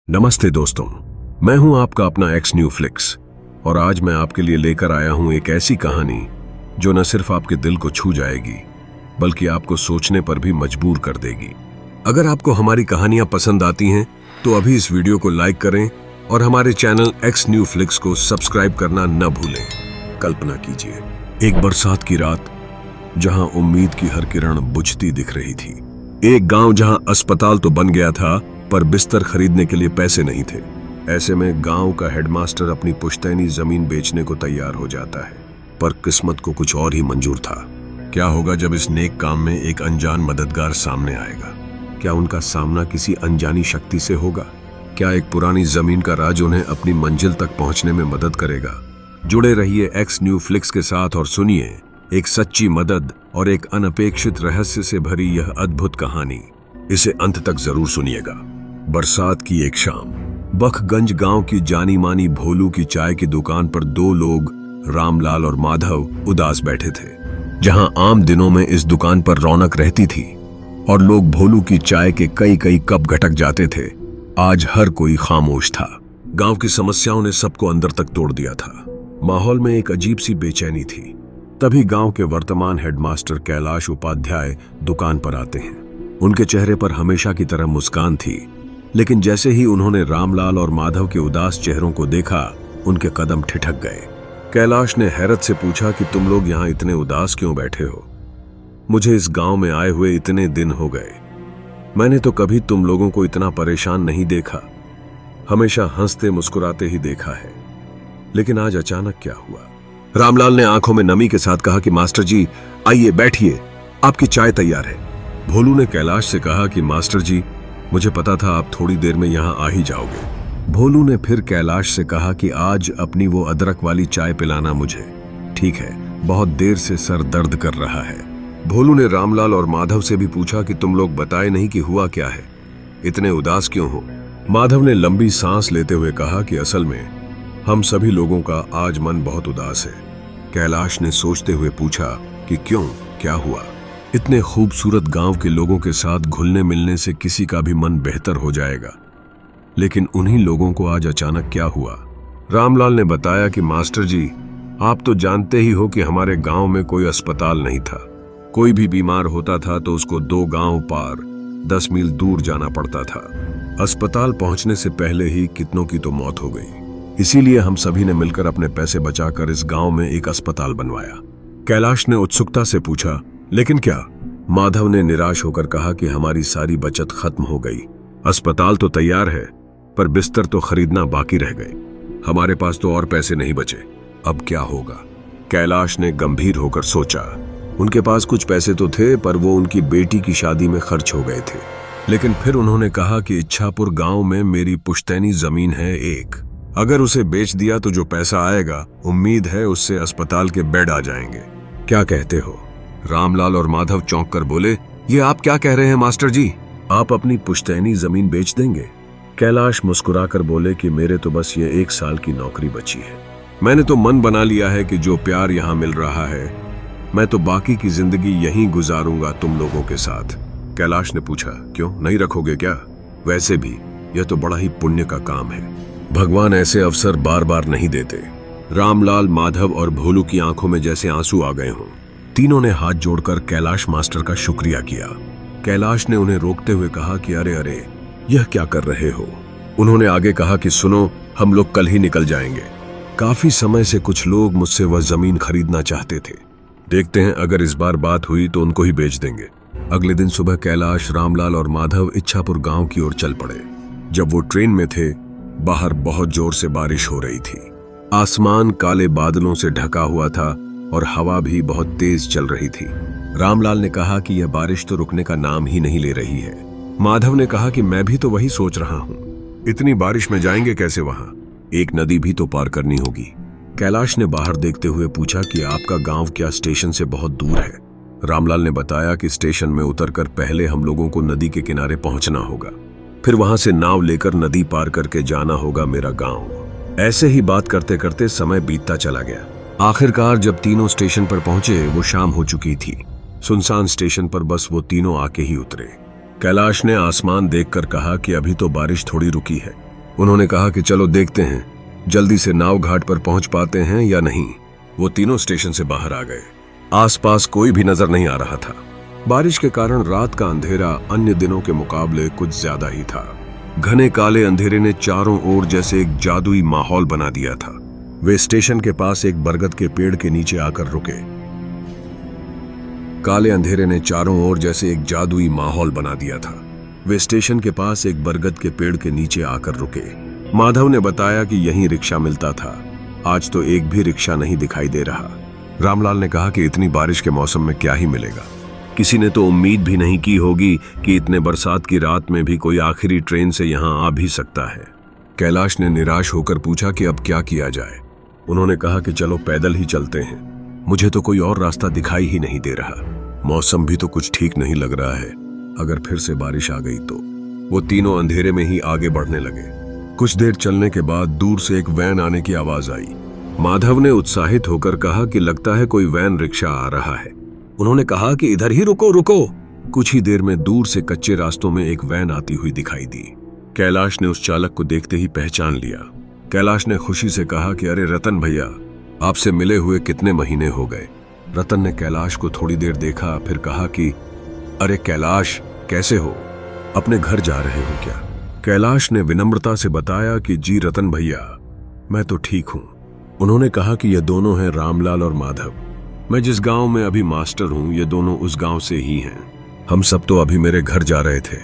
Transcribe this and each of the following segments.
नमस्ते दोस्तों, मैं हूं आपका अपना एक्स न्यू फ्लिक्स और आज मैं आपके लिए लेकर आया हूं एक ऐसी कहानी जो न सिर्फ आपके दिल को छू जाएगी बल्कि आपको सोचने पर भी मजबूर कर देगी। अगर आपको हमारी कहानियां पसंद आती हैं तो अभी इस वीडियो को लाइक करें और हमारे चैनल एक्स न्यू फ्लिक्स को सब्सक्राइब करना न भूलें। कल्पना कीजिए, एक बरसात की रात जहां उम्मीद की हर किरण बुझती दिख रही थी। एक गांव जहां अस्पताल तो बन गया था पर बिस्तर खरीदने के लिए पैसे नहीं थे। ऐसे में गांव का हेडमास्टर अपनी पुश्तैनी जमीन बेचने को तैयार हो जाता है, पर किस्मत को कुछ और ही मंजूर था। क्या होगा जब इस नेक काम में एक अनजान मददगार सामने आएगा? क्या उनका सामना किसी अनजानी शक्ति से होगा? क्या एक पुरानी जमीन का राज उन्हें अपनी मंजिल तक पहुंचने में मदद करेगा? जुड़े रहिए एक्स न्यू फ्लिक्स के साथ और सुनिए एक सच्ची मदद और एक अनपेक्षित रहस्य से भरी यह अद्भुत कहानी। इसे अंत तक जरूर सुनिएगा। बरसात की एक शाम बखगंज गांव की जानी मानी भोलू की चाय की दुकान पर दो लोग, रामलाल और माधव, उदास बैठे थे। जहां आम दिनों में इस दुकान पर रौनक रहती थी और लोग भोलू की चाय के कई कई कप घटक जाते थे, आज हर कोई खामोश था। गांव की समस्याओं ने सबको अंदर तक तोड़ दिया था। माहौल में एक अजीब सी बेचैनी थी। तभी गांव के वर्तमान हेडमास्टर कैलाश उपाध्याय दुकान पर आते हैं। उनके चेहरे पर हमेशा की तरह मुस्कान थी, लेकिन जैसे ही उन्होंने रामलाल और माधव के उदास चेहरों को देखा, उनके कदम ठिठक गए। कैलाश ने हैरत से पूछा कि तुम लोग यहाँ इतने उदास क्यों बैठे हो? मुझे इस गांव में आए हुए इतने दिन हो गए, मैंने तो कभी तुम लोगों को इतना परेशान नहीं देखा। हमेशा हंसते मुस्कुराते ही देखा है, लेकिन आज अचानक क्या हुआ? रामलाल ने आंखों में नमी के साथ कहा कि मास्टर जी, आइए बैठिए, आपकी चाय तैयार है। भोलू ने कैलाश से कहा कि मास्टर जी, मुझे पता था आप थोड़ी देर में यहाँ आ ही जाओगे। भोलू ने फिर कैलाश से कहा कि आज अपनी वो अदरक वाली चाय पिलाना मुझे। ठीक है, बहुत देर से सर दर्द कर रहा है। भोलू ने रामलाल और माधव से भी पूछा कि तुम लोग बताए नहीं कि हुआ क्या है, इतने उदास क्यों हो? माधव ने लंबी सांस लेते हुए कहा कि असल में हम सभी लोगों का आज मन बहुत उदास है। कैलाश ने सोचते हुए पूछा कि क्यों, क्या हुआ? इतने खूबसूरत गांव के लोगों के साथ घुलने मिलने से किसी का भी मन बेहतर हो जाएगा, लेकिन उन्हीं लोगों को आज अचानक क्या हुआ? रामलाल ने बताया कि मास्टर जी, आप तो जानते ही हो कि हमारे गांव में कोई अस्पताल नहीं था। कोई भी बीमार होता था तो उसको 2 गांव पार 10 मील दूर जाना पड़ता था। अस्पताल पहुंचने से पहले ही कितनों की तो मौत हो गई। इसीलिए हम सभी ने मिलकर अपने पैसे बचाकर इस गांव में एक अस्पताल बनवाया। कैलाश ने उत्सुकता से पूछा, लेकिन क्या? माधव ने निराश होकर कहा कि हमारी सारी बचत खत्म हो गई। अस्पताल तो तैयार है, पर बिस्तर तो खरीदना बाकी रह गए। हमारे पास तो और पैसे नहीं बचे, अब क्या होगा? कैलाश ने गंभीर होकर सोचा। उनके पास कुछ पैसे तो थे, पर वो उनकी बेटी की शादी में खर्च हो गए थे। लेकिन फिर उन्होंने कहा कि इच्छापुर गांव में मेरी पुश्तैनी जमीन है एक, अगर उसे बेच दिया तो जो पैसा आएगा, उम्मीद है उससे अस्पताल के बेड आ जाएंगे। क्या कहते हो? रामलाल और माधव चौंक कर बोले, ये आप क्या कह रहे हैं मास्टर जी? आप अपनी पुश्तैनी जमीन बेच देंगे? कैलाश मुस्कुराकर बोले कि मेरे तो बस ये 1 साल की नौकरी बची है। मैंने तो मन बना लिया है कि जो प्यार यहाँ मिल रहा है, मैं तो बाकी की जिंदगी यहीं गुजारूंगा तुम लोगों के साथ। कैलाश ने पूछा, क्यों, नहीं रखोगे क्या? वैसे भी यह तो बड़ा ही पुण्य का काम है, भगवान ऐसे अवसर बार बार नहीं देते। रामलाल, माधव और भोलू की आंखों में जैसे आंसू आ गए हों। तीनों ने हाथ जोड़कर कैलाश मास्टर का शुक्रिया किया। कैलाश ने उन्हें रोकते हुए कहा कि अरे अरे, यह क्या कर रहे हो? उन्होंने आगे कहा कि सुनो, हम लोग कल ही निकल जाएंगे। काफी समय से कुछ लोग मुझसे वह जमीन खरीदना चाहते थे। देखते हैं, अगर इस बार बात हुई तो उनको ही बेच देंगे। अगले दिन सुबह कैलाश, रामलाल और माधव इच्छापुर गांव की ओर चल पड़े। जब वो ट्रेन में थे, बाहर बहुत जोर से बारिश हो रही थी। आसमान काले बादलों से ढका हुआ था और हवा भी बहुत तेज चल रही थी। रामलाल ने कहा कि यह बारिश तो रुकने का नाम ही नहीं ले रही है। माधव ने कहा कि मैं भी तो वही सोच रहा हूँ, इतनी बारिश में जाएंगे कैसे वहां? एक नदी भी तो पार करनी होगी। कैलाश ने बाहर देखते हुए पूछा कि आपका गांव क्या स्टेशन से बहुत दूर है? रामलाल ने बताया कि स्टेशन में उतरकर पहले हम लोगों को नदी के किनारे पहुंचना होगा, फिर वहां से नाव लेकर नदी पार करके जाना होगा मेरा गांव। ऐसे ही बात करते करते समय बीतता चला गया। आखिरकार जब तीनों स्टेशन पर पहुंचे, वो शाम हो चुकी थी। सुनसान स्टेशन पर बस वो तीनों आके ही उतरे। कैलाश ने आसमान देखकर कहा कि अभी तो बारिश थोड़ी रुकी है, उन्होंने कहा कि चलो देखते हैं जल्दी से नाव घाट पर पहुंच पाते हैं या नहीं। वो तीनों स्टेशन से बाहर आ गए। आसपास कोई भी नजर नहीं आ रहा था। बारिश के कारण रात का अंधेरा अन्य दिनों के मुकाबले कुछ ज्यादा ही था। घने काले अंधेरे ने चारों ओर जैसे एक जादुई माहौल बना दिया था। वे स्टेशन के पास एक बरगद के पेड़ के नीचे आकर रुके। काले अंधेरे ने चारों ओर जैसे एक जादुई माहौल बना दिया था। वे स्टेशन के पास एक बरगद के पेड़ के नीचे आकर रुके। माधव ने बताया कि यहीं रिक्शा मिलता था। आज तो एक भी रिक्शा नहीं दिखाई दे रहा। रामलाल ने कहा कि इतनी बारिश के मौसम में क्या ही मिलेगा। किसी ने तो उम्मीद भी नहीं की होगी कि इतने बरसात की रात में भी कोई आखिरी ट्रेन से यहाँ आ भी सकता है। कैलाश ने निराश होकर पूछा कि अब क्या किया जाए। उन्होंने कहा कि चलो पैदल ही चलते हैं। मुझे तो कोई और रास्ता दिखाई ही नहीं दे रहा। मौसम भी तो कुछ ठीक नहीं लग रहा है। अगर फिर से बारिश आ गई तो। वो तीनों अंधेरे में ही आगे बढ़ने लगे। कुछ देर चलने के बाद दूर से एक वैन आने की आवाज आई। माधव ने उत्साहित होकर कहा कि लगता है कोई वैन रिक्शा आ रहा है। उन्होंने कहा कि इधर ही रुको रुको। कुछ ही देर में दूर से कच्चे रास्तों में एक वैन आती हुई दिखाई दी। कैलाश ने उस चालक को देखते ही पहचान लिया। कैलाश ने खुशी से कहा कि अरे रतन भैया, आपसे मिले हुए कितने महीने हो गए। रतन ने कैलाश को थोड़ी देर देखा, फिर कहा कि अरे कैलाश, कैसे हो? अपने घर जा रहे हो क्या? कैलाश ने विनम्रता से बताया कि जी रतन भैया, मैं तो ठीक हूं। उन्होंने कहा कि ये दोनों हैं रामलाल और माधव। मैं जिस गांव में अभी मास्टर हूं, ये दोनों उस गांव से ही हैं। हम सब तो अभी मेरे घर जा रहे थे।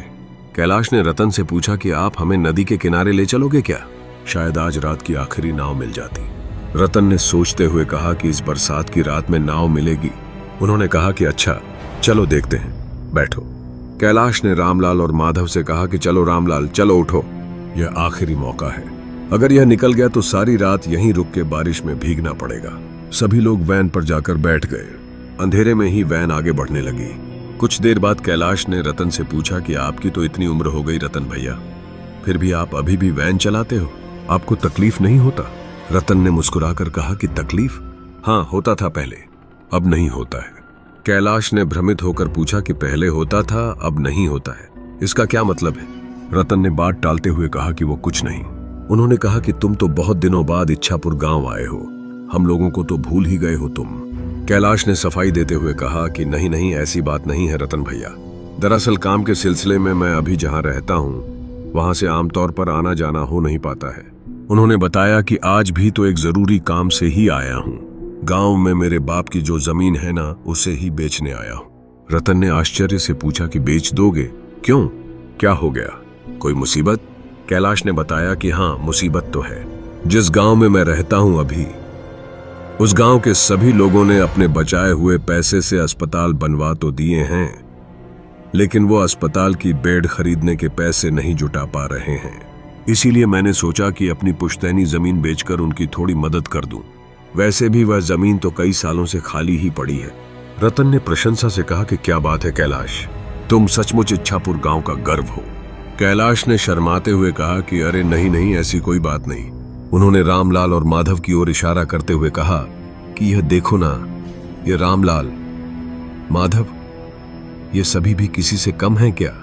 कैलाश ने रतन से पूछा कि आप हमें नदी के किनारे ले चलोगे क्या? शायद आज रात की आखिरी नाव मिल जाती। रतन ने सोचते हुए कहा कि इस बरसात की रात में नाव मिलेगी। उन्होंने कहा कि अच्छा, चलो देखते हैं, बैठो। कैलाश ने रामलाल और माधव से कहा कि चलो रामलाल, चलो उठो, यह आखिरी मौका है। अगर यह निकल गया तो सारी रात यहीं रुक के बारिश में भीगना पड़ेगा। सभी लोग वैन पर जाकर बैठ गए। अंधेरे में ही वैन आगे बढ़ने लगी। कुछ देर बाद कैलाश ने रतन से पूछा कि आपकी तो इतनी उम्र हो गई रतन भैया, फिर भी आप अभी भी वैन चलाते हो? आपको तकलीफ नहीं होता? रतन ने मुस्कुराकर कहा कि तकलीफ? हाँ, होता था पहले, अब नहीं होता है। कैलाश ने भ्रमित होकर पूछा कि पहले होता था, अब नहीं होता है, इसका क्या मतलब है? रतन ने बात टालते हुए कहा कि वो कुछ नहीं। उन्होंने कहा कि तुम तो बहुत दिनों बाद इच्छापुर गांव आए हो, हम लोगों को तो भूल ही गए हो तुम। कैलाश ने सफाई देते हुए कहा कि नहीं नहीं, ऐसी बात नहीं है रतन भैया। दरअसल काम के सिलसिले में मैं अभी जहां रहता हूं, वहां से आमतौर पर आना जाना हो नहीं पाता है। उन्होंने बताया कि आज भी तो एक जरूरी काम से ही आया हूं। गांव में मेरे बाप की जो जमीन है ना, उसे ही बेचने आया हूं। रतन ने आश्चर्य से पूछा कि बेच दोगे? क्यों, क्या हो गया, कोई मुसीबत? कैलाश ने बताया कि हाँ, मुसीबत तो है। जिस गांव में मैं रहता हूं अभी, उस गांव के सभी लोगों ने अपने बचाए हुए पैसे से अस्पताल बनवा तो दिए हैं, लेकिन वो अस्पताल की बेड खरीदने के पैसे नहीं जुटा पा रहे हैं। इसीलिए मैंने सोचा कि अपनी पुश्तैनी जमीन बेचकर उनकी थोड़ी मदद कर दूं। वैसे भी वह जमीन तो कई सालों से खाली ही पड़ी है। रतन ने प्रशंसा से कहा कि क्या बात है कैलाश, तुम सचमुच इच्छापुर गांव का गर्व हो। कैलाश ने शर्माते हुए कहा कि अरे नहीं नहीं, ऐसी कोई बात नहीं। उन्होंने रामलाल और माधव की ओर इशारा करते हुए कहा कि यह देखो ना, ये रामलाल, माधव, ये सभी भी किसी से कम हैं क्या?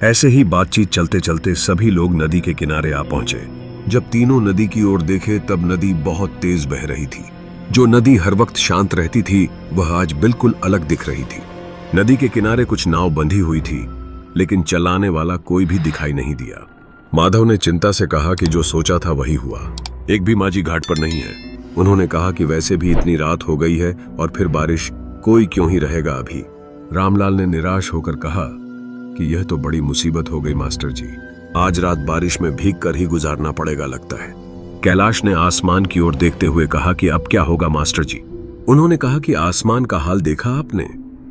ऐसे ही बातचीत चलते चलते सभी लोग नदी के किनारे आ पहुंचे। जब तीनों नदी की ओर देखे तब नदी बहुत तेज बह रही थी। जो नदी हर वक्त शांत रहती थी, वह आज बिल्कुल अलग दिख रही थी। नदी के किनारे कुछ नाव बंधी हुई थी, लेकिन चलाने वाला कोई भी दिखाई नहीं दिया। माधव ने चिंता से कहा कि जो सोचा था वही हुआ, एक भी माझी घाट पर नहीं है। उन्होंने कहा कि वैसे भी इतनी रात हो गई है और फिर बारिश, कोई क्यों ही रहेगा अभी। रामलाल ने निराश होकर कहा कि यह तो बड़ी मुसीबत हो गई मास्टर जी, आज रात बारिश में भीग कर ही गुजारना पड़ेगा लगता है। कैलाश ने आसमान की ओर देखते हुए कहा कि अब क्या होगा मास्टर जी? उन्होंने कहा कि आसमान का हाल देखा आपने?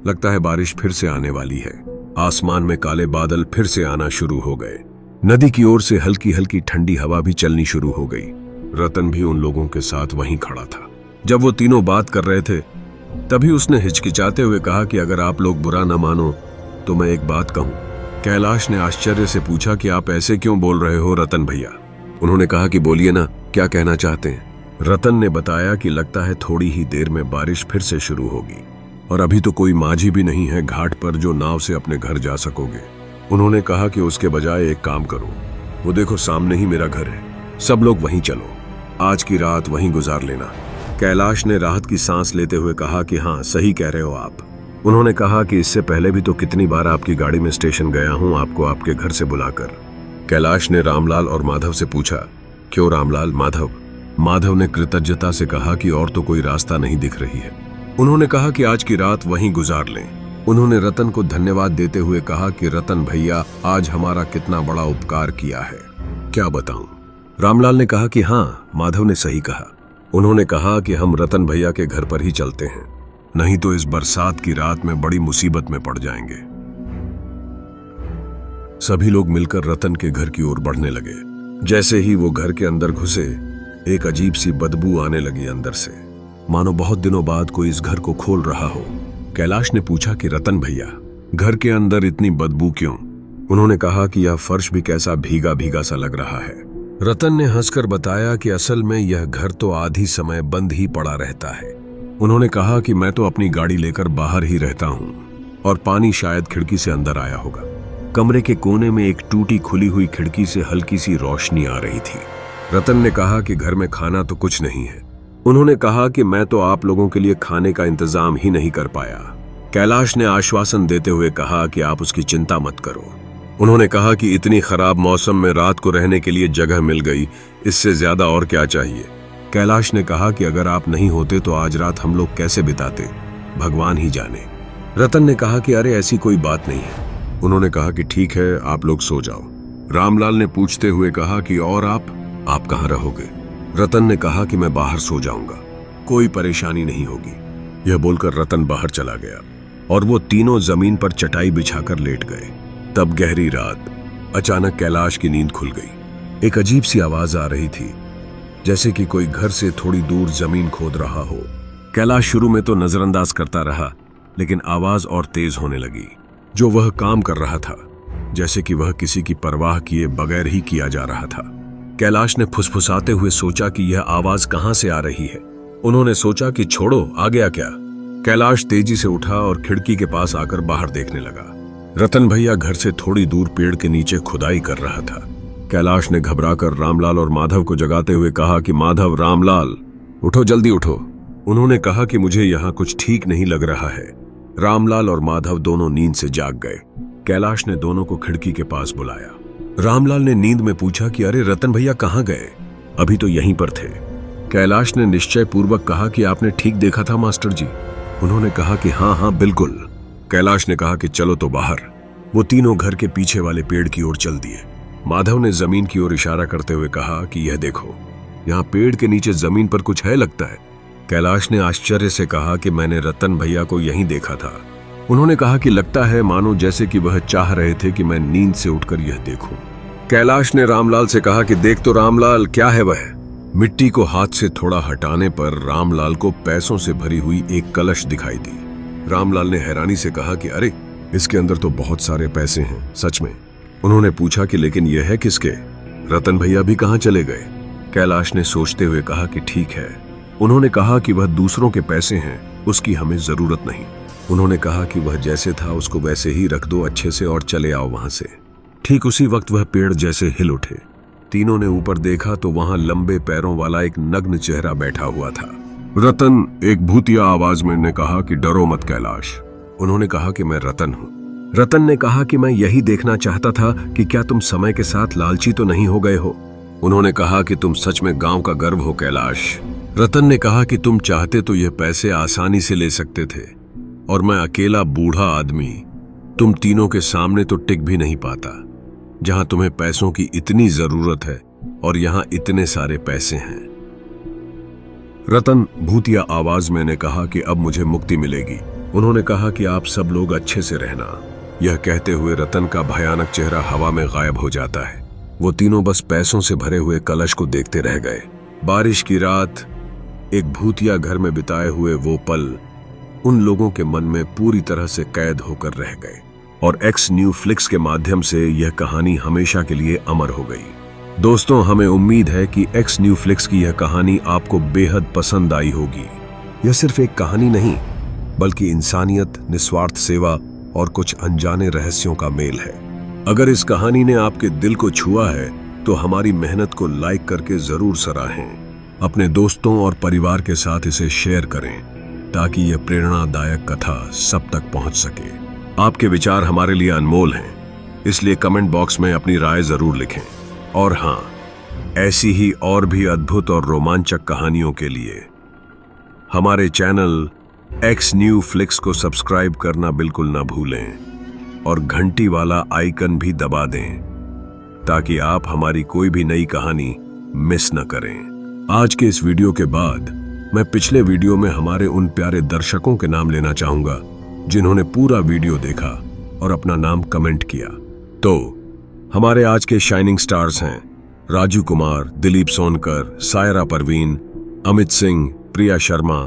लगता है बारिश फिर से आने वाली है। आसमान में काले बादल फिर से आना शुरू हो गए। नदी की ओर से हल्की हल्की ठंडी हवा भी चलनी शुरू हो गई। रतन भी उन लोगों के साथ वहीं खड़ा था। जब वो तीनों बात कर रहे थे, तभी उसने हिचकिचाते हुए कहा कि अगर आप लोग बुरा न मानो तो मैं एक बात कहूं। कैलाश ने आश्चर्य से पूछा कि आप ऐसे क्यों बोल रहे हो रतन भैया? उन्होंने कहा कि बोलिए ना, क्या कहना चाहते हैं? रतन ने बताया कि लगता है थोड़ी ही देर में बारिश फिर से शुरू होगी और अभी तो कोई माझी भी नहीं है घाट पर जो नाव से अपने घर जा सकोगे। उन्होंने कहा कि उसके बजाय एक काम करो, वो देखो सामने ही मेरा घर है, सब लोग वहीं चलो, आज की रात वहीं गुजार लेना। कैलाश ने राहत की सांस लेते हुए कहा कि हाँ, सही कह रहे हो आप। उन्होंने कहा कि इससे पहले भी तो कितनी बार आपकी गाड़ी में स्टेशन गया हूं, आपको आपके घर से बुलाकर। कैलाश ने रामलाल और माधव से पूछा, क्यों रामलाल, माधव? माधव ने कृतज्ञता से कहा कि और तो कोई रास्ता नहीं दिख रही है। उन्होंने कहा कि आज की रात वहीं गुजार लें। उन्होंने रतन को धन्यवाद देते हुए कहा कि रतन भैया, आज हमारा कितना बड़ा उपकार किया है, क्या बताऊं। रामलाल ने कहा कि हाँ, माधव ने सही कहा। उन्होंने कहा कि हम रतन भैया के घर पर ही चलते हैं, नहीं तो इस बरसात की रात में बड़ी मुसीबत में पड़ जाएंगे। सभी लोग मिलकर रतन के घर की ओर बढ़ने लगे। जैसे ही वो घर के अंदर घुसे, एक अजीब सी बदबू आने लगी अंदर से, मानो बहुत दिनों बाद कोई इस घर को खोल रहा हो। कैलाश ने पूछा कि रतन भैया, घर के अंदर इतनी बदबू क्यों? उन्होंने कहा कि यह फर्श भी कैसा भीगा भीगा सा लग रहा है। रतन ने हंसकर बताया कि असल में यह घर तो आधी समय बंद ही पड़ा रहता है। उन्होंने कहा कि मैं तो अपनी गाड़ी लेकर बाहर ही रहता हूं और पानी शायद खिड़की से अंदर आया होगा। कमरे के कोने में एक टूटी खुली हुई खिड़की से हल्की सी रोशनी आ रही थी। रतन ने कहा कि घर में खाना तो कुछ नहीं है। उन्होंने कहा कि मैं तो आप लोगों के लिए खाने का इंतजाम ही नहीं कर पाया। कैलाश ने आश्वासन देते हुए कहा कि आप उसकी चिंता मत करो। उन्होंने कहा कि इतनी खराब मौसम में रात को रहने के लिए जगह मिल गई, इससे ज्यादा और क्या चाहिए। कैलाश ने कहा कि अगर आप नहीं होते तो आज रात हम लोग कैसे बिताते, भगवान ही जाने। रतन ने कहा कि अरे ऐसी कोई बात नहीं है। उन्होंने कहा कि ठीक है, आप लोग सो जाओ। रामलाल ने पूछते हुए कहा कि और आप कहाँ रहोगे? रतन ने कहा कि मैं बाहर सो जाऊंगा, कोई परेशानी नहीं होगी। यह बोलकर रतन बाहर चला गया और वो तीनों जमीन पर चटाई बिछाकर लेट गए। तब गहरी रात, अचानक कैलाश की नींद खुल गई। एक अजीब सी आवाज आ रही थी, जैसे कि कोई घर से थोड़ी दूर जमीन खोद रहा हो। कैलाश शुरू में तो नजरअंदाज करता रहा, लेकिन आवाज और तेज होने लगी। जो वह काम कर रहा था, जैसे कि वह किसी की परवाह किए बगैर ही किया जा रहा था। कैलाश ने फुसफुसाते हुए सोचा कि यह आवाज कहां से आ रही है। उन्होंने सोचा कि छोड़ो, आ गया क्या। कैलाश तेजी से उठा और खिड़की के पास आकर बाहर देखने लगा। रतन भैया घर से थोड़ी दूर पेड़ के नीचे खुदाई कर रहा था। कैलाश ने घबराकर रामलाल और माधव को जगाते हुए कहा कि माधव, रामलाल, उठो, जल्दी उठो। उन्होंने कहा कि मुझे यहाँ कुछ ठीक नहीं लग रहा है। रामलाल और माधव दोनों नींद से जाग गए। कैलाश ने दोनों को खिड़की के पास बुलाया। रामलाल ने नींद में पूछा कि अरे रतन भैया कहाँ गए? अभी तो यहीं पर थे। कैलाश ने निश्चय पूर्वक कहा कि आपने ठीक देखा था मास्टर जी। उन्होंने कहा कि हाँ, बिल्कुल। कैलाश ने कहा कि चलो तो बाहर। वो तीनों घर के पीछे वाले पेड़ की ओर चल दिए। माधव ने जमीन की ओर इशारा करते हुए कहा कि यह देखो, यहाँ पेड़ के नीचे जमीन पर कुछ है लगता है। कैलाश ने आश्चर्य से कहा कि मैंने रतन भैया को यहीं देखा था। उन्होंने कहा कि लगता है मानो जैसे कि वह चाह रहे थे कि मैं नींद से उठकर यह देखूं। कैलाश ने रामलाल से कहा कि देख तो रामलाल, क्या है वह? मिट्टी को हाथ से थोड़ा हटाने पर रामलाल को पैसों से भरी हुई एक कलश दिखाई दी। रामलाल ने हैरानी से कहा कि अरे, इसके अंदर तो बहुत सारे पैसे हैं, सच में। उन्होंने पूछा कि लेकिन यह है किसके? रतन भैया भी कहाँ चले गए? कैलाश ने सोचते हुए कहा कि ठीक है। उन्होंने कहा कि वह दूसरों के पैसे हैं, उसकी हमें जरूरत नहीं। उन्होंने कहा कि वह जैसे था उसको वैसे ही रख दो अच्छे से और चले आओ वहां से। ठीक उसी वक्त वह पेड़ जैसे हिल उठे। तीनों ने ऊपर देखा तो वहां लंबे पैरों वाला एक नग्न चेहरा बैठा हुआ था। रतन, एक भूतिया आवाज में ने कहा कि डरो मत कैलाश। उन्होंने कहा कि मैं रतन हूं। रतन ने कहा कि मैं यही देखना चाहता था कि क्या तुम समय के साथ लालची तो नहीं हो गए हो। उन्होंने कहा कि तुम सच में गांव का गर्व हो कैलाश। रतन ने कहा कि तुम चाहते तो यह पैसे आसानी से ले सकते थे, और मैं अकेला बूढ़ा आदमी तुम तीनों के सामने तो टिक भी नहीं पाता, जहां तुम्हें पैसों की इतनी जरूरत है और यहां इतने सारे पैसे हैं। रतन, भूतिया आवाज में ने कहा कि अब मुझे मुक्ति मिलेगी। उन्होंने कहा कि आप सब लोग अच्छे से रहना। यह कहते हुए रतन का भयानक चेहरा हवा में गायब हो जाता है। वो तीनों बस पैसों से भरे हुए कलश को देखते रह गए। बारिश की रात, एक भूतिया घर में बिताए हुए वो पल उन लोगों के मन में पूरी तरह से कैद होकर रह गए, और एक्स न्यू फ्लिक्स के माध्यम से यह कहानी हमेशा के लिए अमर हो गई। दोस्तों, हमें उम्मीद है कि एक्स न्यू फ्लिक्स की यह कहानी आपको बेहद पसंद आई होगी। यह सिर्फ एक कहानी नहीं, बल्कि इंसानियत, निस्वार्थ सेवा और कुछ अनजाने रहस्यों का मेल है। अगर इस कहानी ने आपके दिल को छुआ है तो हमारी मेहनत को लाइक करके जरूर सराहें। अपने दोस्तों और परिवार के साथ इसे शेयर करें ताकि यह प्रेरणादायक कथा सब तक पहुंच सके। आपके विचार हमारे लिए अनमोल हैं, इसलिए कमेंट बॉक्स में अपनी राय जरूर लिखें। और हाँ, ऐसी ही और भी अद्भुत और रोमांचक कहानियों के लिए हमारे चैनल एक्स न्यू फ्लिक्स को सब्सक्राइब करना बिल्कुल ना भूलें और घंटी वाला आइकन भी दबा दें ताकि आप हमारी कोई भी नई कहानी मिस न करें। आज के इस वीडियो के बाद मैं पिछले वीडियो में हमारे उन प्यारे दर्शकों के नाम लेना चाहूंगा जिन्होंने पूरा वीडियो देखा और अपना नाम कमेंट किया। तो हमारे आज के शाइनिंग स्टार्स हैं राजू कुमार, दिलीप सोनकर, सायरा परवीन, अमित सिंह, प्रिया शर्मा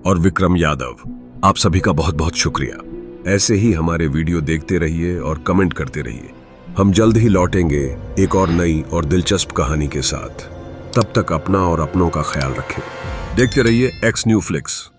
और विक्रम यादव। आप सभी का बहुत बहुत शुक्रिया। ऐसे ही हमारे वीडियो देखते रहिए और कमेंट करते रहिए। हम जल्द ही लौटेंगे एक और नई और दिलचस्प कहानी के साथ। तब तक अपना और अपनों का ख्याल रखें। देखते रहिए एक्स न्यू फ्लिक्स।